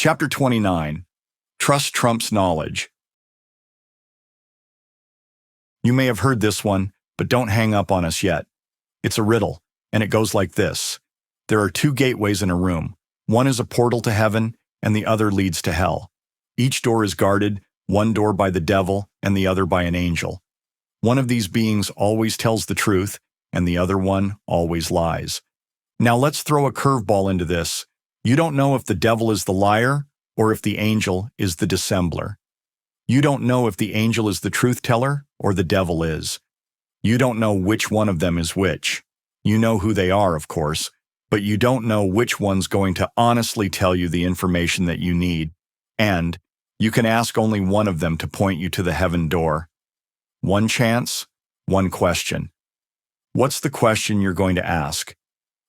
Chapter 29. Trust Trumps Knowledge. You may have heard this one, but don't hang up on us yet. It's a riddle, and it goes like this. There are two gateways in a room. One is a portal to heaven, and the other leads to hell. Each door is guarded, one door by the devil and the other by an angel. One of these beings always tells the truth, and the other one always lies. Now let's throw a curveball into this. You don't know if the devil is the liar or if the angel is the dissembler. You don't know if the angel is the truth teller or the devil is. You don't know which one of them is which. You know who they are, of course, but you don't know which one's going to honestly tell you the information that you need. And you can ask only one of them to point you to the heaven door. One chance, one question. What's the question you're going to ask?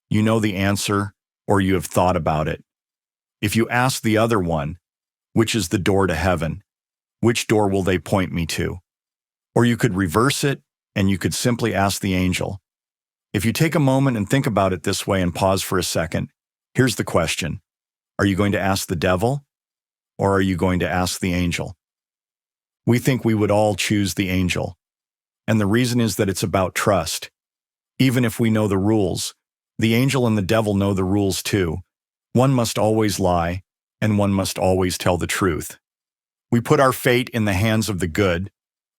You know the answer, or you have thought about it. If you ask the other one, which is the door to heaven, which door will they point me to? Or you could reverse it, and you could simply ask the angel. If you take a moment and think about it this way and pause for a second, here's the question. Are you going to ask the devil, or are you going to ask the angel? We think we would all choose the angel. And the reason is that it's about trust. Even if we know the rules, the angel and the devil know the rules too. One must always lie, and one must always tell the truth. We put our fate in the hands of the good,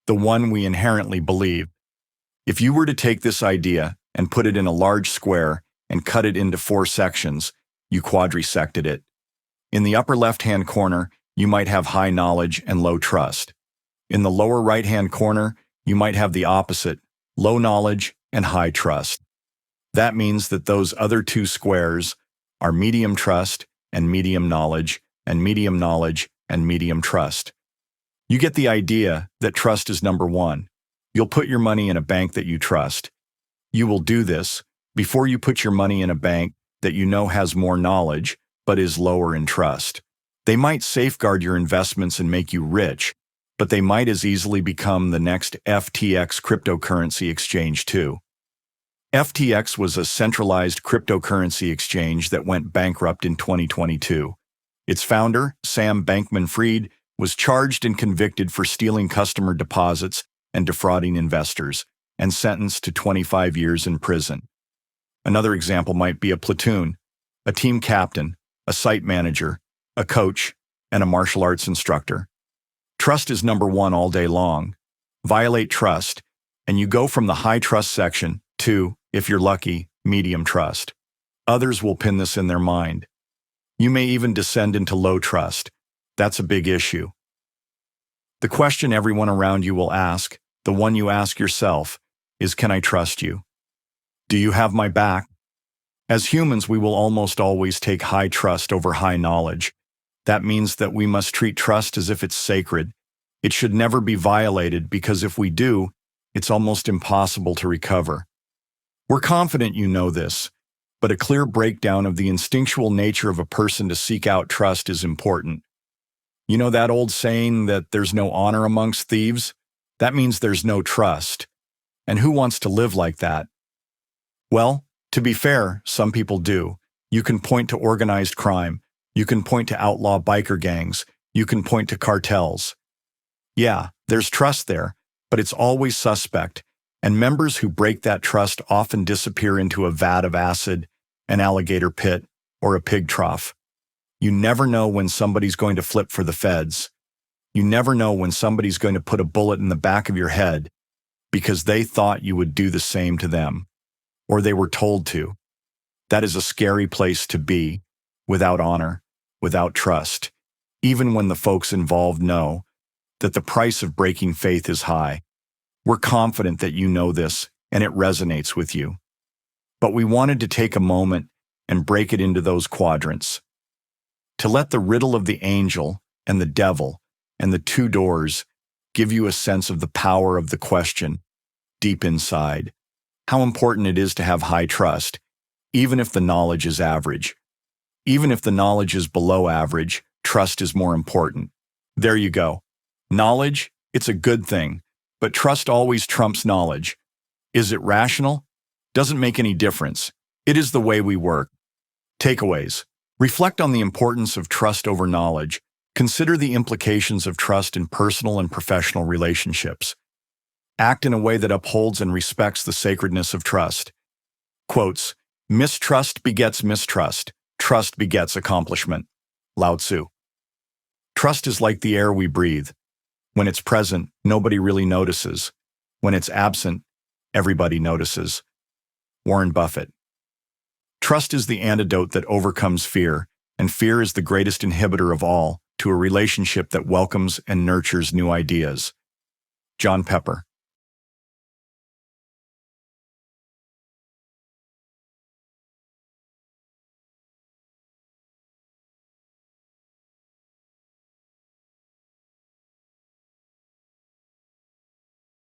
the one we inherently believe. If you were to take this idea and put it in a large square and cut it into 4 sections, you quadrisected it. In the upper left-hand corner, you might have high knowledge and low trust. In the lower right-hand corner, you might have the opposite, low knowledge and high trust. That means that those other 2 squares are medium trust and medium knowledge and medium knowledge and medium trust. You get the idea that trust is number 1. You'll put your money in a bank that you trust. You will do this before you put your money in a bank that you know has more knowledge but is lower in trust. They might safeguard your investments and make you rich, but they might as easily become the next FTX cryptocurrency exchange too. FTX was a centralized cryptocurrency exchange that went bankrupt in 2022. Its founder, Sam Bankman-Fried, was charged and convicted for stealing customer deposits and defrauding investors, and sentenced to 25 years in prison. Another example might be a platoon, a team captain, a site manager, a coach, and a martial arts instructor. Trust is number 1 all day long. Violate trust, and you go from the high trust section to, if you're lucky, medium trust. Others will pin this in their mind. You may even descend into low trust. That's a big issue. The question everyone around you will ask, the one you ask yourself, is, can I trust you? Do you have my back? As humans, we will almost always take high trust over high knowledge. That means that we must treat trust as if it's sacred. It should never be violated because if we do, it's almost impossible to recover. We're confident you know this, but a clear breakdown of the instinctual nature of a person to seek out trust is important. You know that old saying that there's no honor amongst thieves? That means there's no trust. And who wants to live like that? Well, to be fair, some people do. You can point to organized crime. You can point to outlaw biker gangs. You can point to cartels. Yeah, there's trust there, but it's always suspect. And members who break that trust often disappear into a vat of acid, an alligator pit, or a pig trough. You never know when somebody's going to flip for the feds. You never know when somebody's going to put a bullet in the back of your head because they thought you would do the same to them, or they were told to. That is a scary place to be, without honor, without trust, even when the folks involved know that the price of breaking faith is high. We're confident that you know this, and it resonates with you. But we wanted to take a moment and break it into those quadrants. To let the riddle of the angel and the devil and the 2 doors give you a sense of the power of the question deep inside. How important it is to have high trust, even if the knowledge is average. Even if the knowledge is below average, trust is more important. There you go. Knowledge, it's a good thing, but trust always trumps knowledge. Is it rational? Doesn't make any difference. It is the way we work. Takeaways. Reflect on the importance of trust over knowledge. Consider the implications of trust in personal and professional relationships. Act in a way that upholds and respects the sacredness of trust. Quotes, mistrust begets mistrust. Trust begets accomplishment. Lao Tzu. Trust is like the air we breathe. When it's present, nobody really notices. When it's absent, everybody notices. Warren Buffett. Trust is the antidote that overcomes fear, and fear is the greatest inhibitor of all to a relationship that welcomes and nurtures new ideas. John Pepper.